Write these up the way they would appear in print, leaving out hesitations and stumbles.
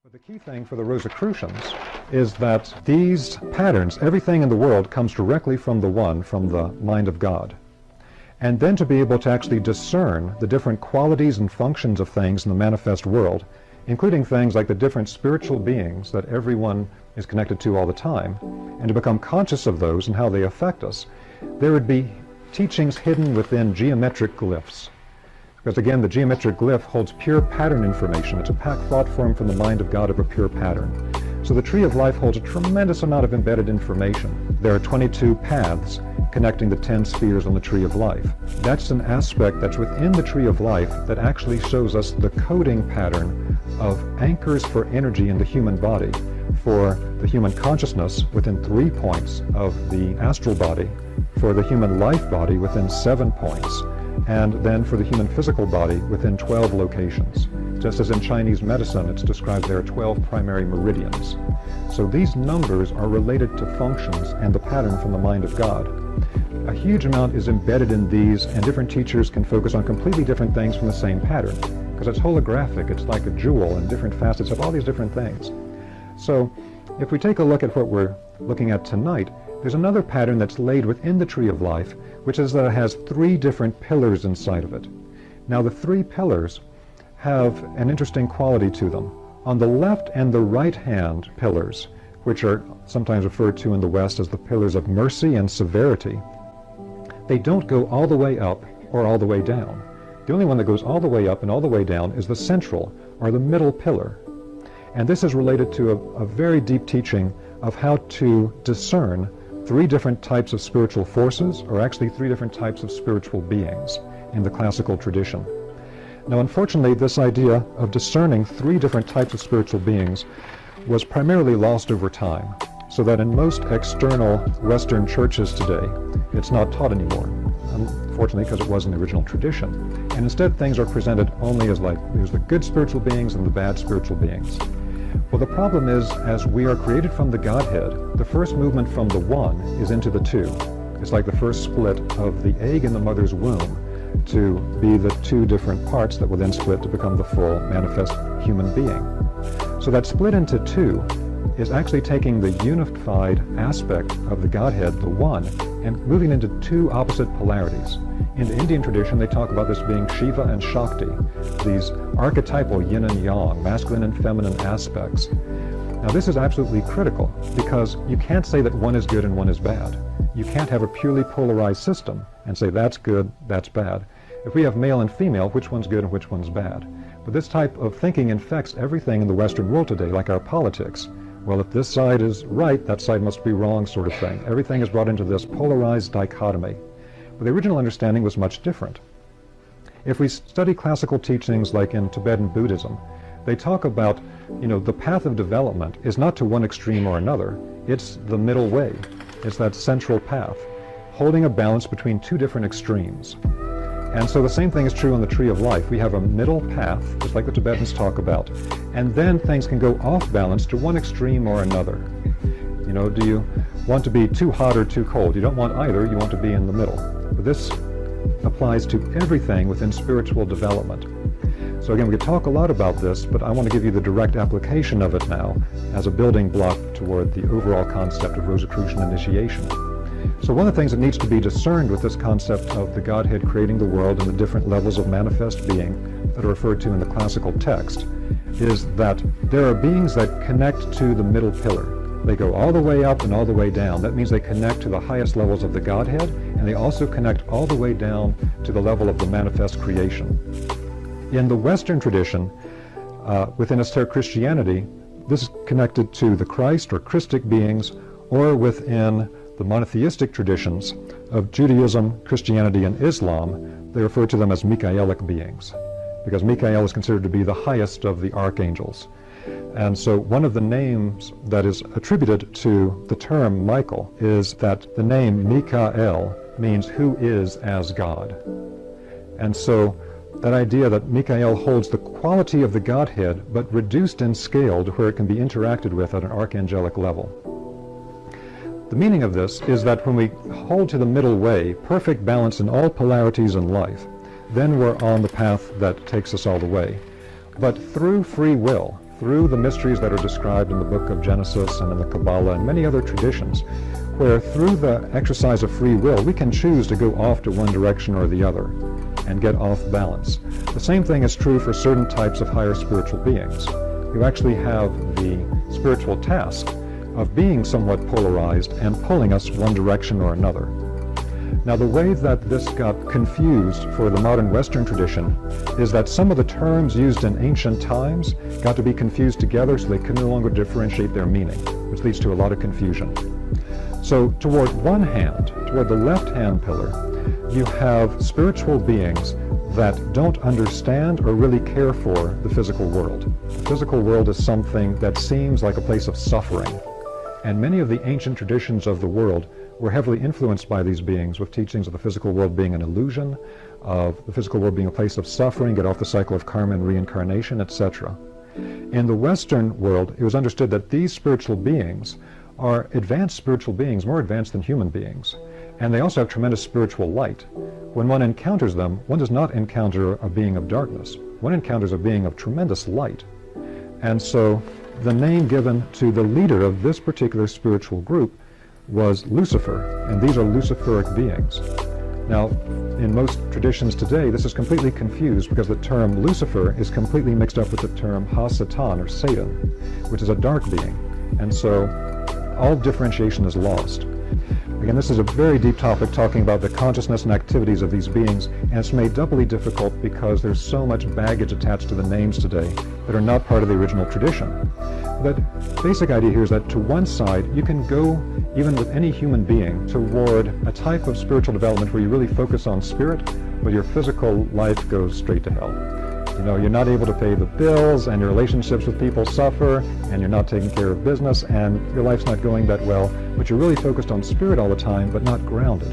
But the key thing for the Rosicrucians is that these patterns, everything in the world comes directly from the One, from the mind of God. And then to be able to actually discern the different qualities and functions of things in the manifest world, including things like the different spiritual beings that everyone is connected to all the time, and to become conscious of those and how they affect us, there would be teachings hidden within geometric glyphs. Because again, the geometric glyph holds pure pattern information. It's a thought form from the mind of God of a pure pattern. So the Tree of Life holds a tremendous amount of embedded information. There are 22 paths connecting the 10 spheres on the Tree of Life. That's an aspect that's within the Tree of Life that actually shows us the coding pattern of anchors for energy in the human body, for the human consciousness within 3 points of the astral body, for the human life body within 7 points, and then for the human physical body within 12 locations. Just as in Chinese medicine, it's described there are 12 primary meridians. So these numbers are related to functions and the pattern from the mind of God. A huge amount is embedded in these, and different teachers can focus on completely different things from the same pattern, because it's holographic. It's like a jewel, and different facets of all these different things. So if we take a look at what we're looking at tonight, there's another pattern that's laid within the Tree of Life, which is that it has 3 different pillars inside of it. Now the 3 pillars have an interesting quality to them. On the left and the right hand pillars, which are sometimes referred to in the West as the pillars of mercy and severity, they don't go all the way up or all the way down. The only one that goes all the way up and all the way down is the central, or the middle pillar. And this is related to a very deep teaching of how to discern 3 different types of spiritual forces, or actually 3 different types of spiritual beings in the classical tradition. Now, unfortunately, this idea of discerning 3 different types of spiritual beings was primarily lost over time, so that in most external Western churches today, it's not taught anymore, unfortunately, because it was in the original tradition. And instead, things are presented only as like, there's the good spiritual beings and the bad spiritual beings. Well, the problem is, as we are created from the Godhead, the first movement from the One is into the 2. It's like the first split of the egg in the mother's womb to be the 2 different parts that will then split to become the full manifest human being. So that split into 2 is actually taking the unified aspect of the Godhead, the One, and moving into 2 opposite polarities. In the Indian tradition, they talk about this being Shiva and Shakti, these archetypal yin and yang, masculine and feminine aspects. Now this is absolutely critical, because you can't say that one is good and one is bad. You can't have a purely polarized system and say that's good, that's bad. If we have male and female, which one's good and which one's bad? But this type of thinking infects everything in the Western world today, like our politics. Well, if this side is right, that side must be wrong, sort of thing. Everything is brought into this polarized dichotomy. But the original understanding was much different. If we study classical teachings like in Tibetan Buddhism, they talk about, the path of development is not to one extreme or another. It's the middle way. It's that central path, holding a balance between 2 different extremes. And so the same thing is true on the Tree of Life. We have a middle path, just like the Tibetans talk about, and then things can go off balance to one extreme or another. Do you want to be too hot or too cold? You don't want either, you want to be in the middle. But this applies to everything within spiritual development. So again, we could talk a lot about this, but I want to give you the direct application of it now as a building block toward the overall concept of Rosicrucian initiation. So one of the things that needs to be discerned with this concept of the Godhead creating the world and the different levels of manifest being that are referred to in the classical text is that there are beings that connect to the middle pillar. They go all the way up and all the way down. That means they connect to the highest levels of the Godhead, and they also connect all the way down to the level of the manifest creation. In the Western tradition, within esoteric Christianity, this is connected to the Christ or Christic beings, or within the monotheistic traditions of Judaism, Christianity, and Islam, they refer to them as Michaelic beings, because Michael is considered to be the highest of the archangels. And so one of the names that is attributed to the term Michael is that the name Mikael means who is as God. And so that idea that Mikael holds the quality of the Godhead, but reduced in scale to where it can be interacted with at an archangelic level. The meaning of this is that when we hold to the middle way, perfect balance in all polarities in life, then we're on the path that takes us all the way. But through free will, through the mysteries that are described in the book of Genesis and in the Kabbalah and many other traditions, where through the exercise of free will, we can choose to go off to one direction or the other and get off balance. The same thing is true for certain types of higher spiritual beings, who actually have the spiritual task of being somewhat polarized and pulling us one direction or another. Now, the way that this got confused for the modern Western tradition is that some of the terms used in ancient times got to be confused together so they could no longer differentiate their meaning, which leads to a lot of confusion. So toward one hand, toward the left-hand pillar, you have spiritual beings that don't understand or really care for the physical world. The physical world is something that seems like a place of suffering. And many of the ancient traditions of the world were heavily influenced by these beings, with teachings of the physical world being an illusion, of the physical world being a place of suffering, get off the cycle of karma and reincarnation, etc. In the Western world, it was understood that these spiritual beings are advanced spiritual beings, more advanced than human beings. And they also have tremendous spiritual light. When one encounters them, one does not encounter a being of darkness. One encounters a being of tremendous light. And so the name given to the leader of this particular spiritual group was Lucifer, and these are Luciferic beings. Now, in most traditions today, this is completely confused because the term Lucifer is completely mixed up with the term Ha-Satan, or Satan, which is a dark being. And so all differentiation is lost. Again, this is a very deep topic, talking about the consciousness and activities of these beings, and it's made doubly difficult because there's so much baggage attached to the names today that are not part of the original tradition. The basic idea here is that to one side, you can go, even with any human being, toward a type of spiritual development where you really focus on spirit, but your physical life goes straight to hell. You know, you're not able to pay the bills, and your relationships with people suffer, and you're not taking care of business, and your life's not going that well, but you're really focused on spirit all the time, but not grounded.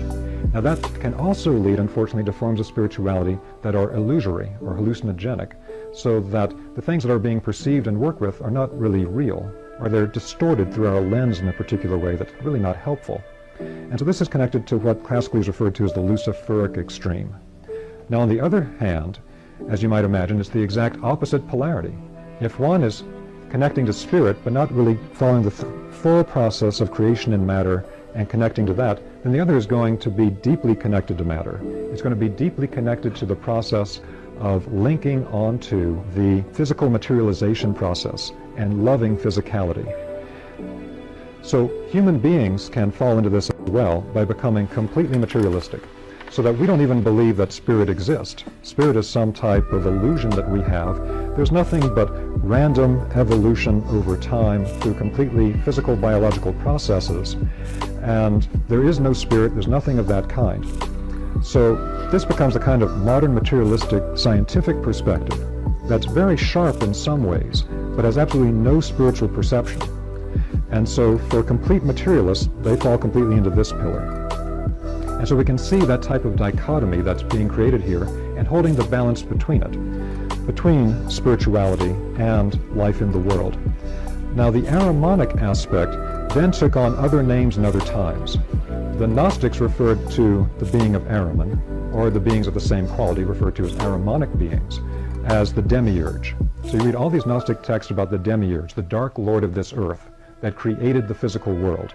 Now that can also lead, unfortunately, to forms of spirituality that are illusory or hallucinogenic, so that the things that are being perceived and worked with are not really real, or they're distorted through our lens in a particular way that's really not helpful. And so this is connected to what classically is referred to as the Luciferic extreme. Now, on the other hand, as you might imagine, it's the exact opposite polarity. If one is connecting to spirit, but not really following the full process of creation in matter and connecting to that, then the other is going to be deeply connected to matter. It's going to be deeply connected to the process of linking onto the physical materialization process and loving physicality. So human beings can fall into this as well by becoming completely materialistic, so that we don't even believe that spirit exists. Spirit is some type of illusion that we have. There's nothing but random evolution over time through completely physical biological processes, and there is no spirit, there's nothing of that kind. So this becomes a kind of modern materialistic scientific perspective that's very sharp in some ways, but has absolutely no spiritual perception. And so for complete materialists, they fall completely into this pillar. And so we can see that type of dichotomy that's being created here and holding the balance between it, between spirituality and life in the world. Now, the Ahrimanic aspect then took on other names in other times. The Gnostics referred to the being of Ahriman, or the beings of the same quality referred to as Ahrimanic beings, as the Demiurge. So you read all these Gnostic texts about the Demiurge, the dark lord of this earth that created the physical world.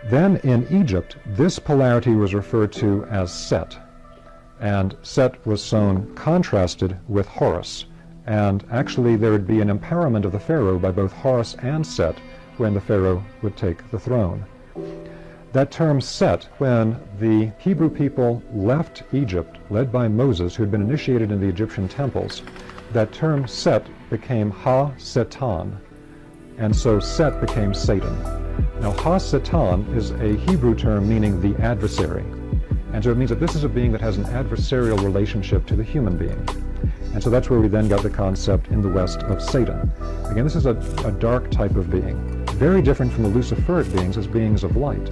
Then in Egypt, this polarity was referred to as Set, and Set was soon contrasted with Horus, and actually there would be an empowerment of the pharaoh by both Horus and Set when the pharaoh would take the throne. That term Set, when the Hebrew people left Egypt, led by Moses, who had been initiated in the Egyptian temples, that term Set became Ha-Satan, and so Set became Satan. Now, Ha-Satan is a Hebrew term meaning the adversary. And so it means that this is a being that has an adversarial relationship to the human being. And so that's where we then got the concept in the West of Satan. Again, this is a dark type of being, very different from the Luciferic beings as beings of light.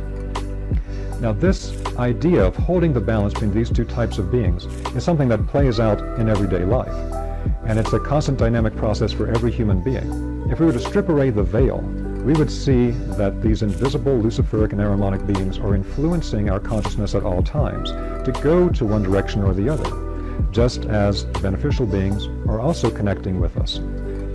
Now, this idea of holding the balance between these two types of beings is something that plays out in everyday life. And it's a constant dynamic process for every human being. If we were to strip away the veil, we would see that these invisible Luciferic and Ahrimanic beings are influencing our consciousness at all times to go to one direction or the other, just as beneficial beings are also connecting with us.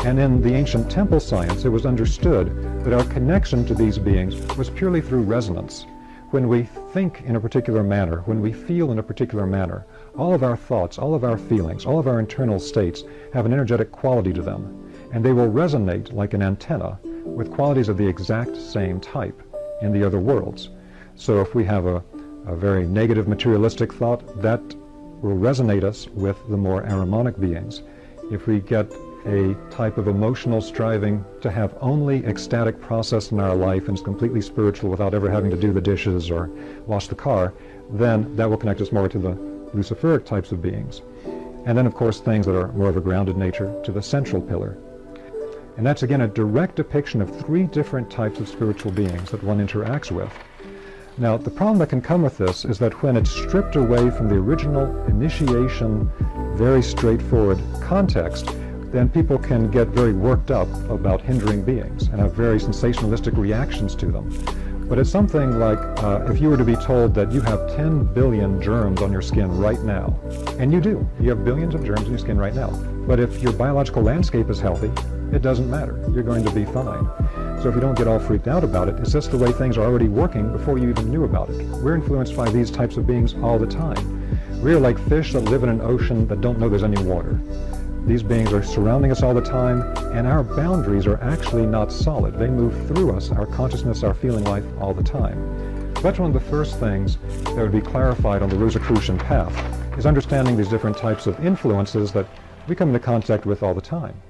And in the ancient temple science, it was understood that our connection to these beings was purely through resonance. When we think in a particular manner, when we feel in a particular manner, all of our thoughts, all of our feelings, all of our internal states have an energetic quality to them, and they will resonate like an antenna with qualities of the exact same type in the other worlds. So if we have a very negative materialistic thought, that will resonate us with the more Ahrimanic beings. If we get a type of emotional striving to have only ecstatic process in our life and is completely spiritual without ever having to do the dishes or wash the car, then that will connect us more to the Luciferic types of beings. And then, of course, things that are more of a grounded nature to the central pillar. And that's, again, a direct depiction of three different types of spiritual beings that one interacts with. Now, the problem that can come with this is that when it's stripped away from the original initiation, very straightforward context, then people can get very worked up about hindering beings and have very sensationalistic reactions to them. But it's something like if you were to be told that you have 10 billion germs on your skin right now, and you do, you have billions of germs in your skin right now, but if your biological landscape is healthy, it doesn't matter. You're going to be fine. So if you don't get all freaked out about it, it's just the way things are already working before you even knew about it. We're influenced by these types of beings all the time. We're like fish that live in an ocean that don't know there's any water. These beings are surrounding us all the time, and our boundaries are actually not solid. They move through us, our consciousness, our feeling life, all the time. So that's one of the first things that would be clarified on the Rosicrucian path, is understanding these different types of influences that we come into contact with all the time.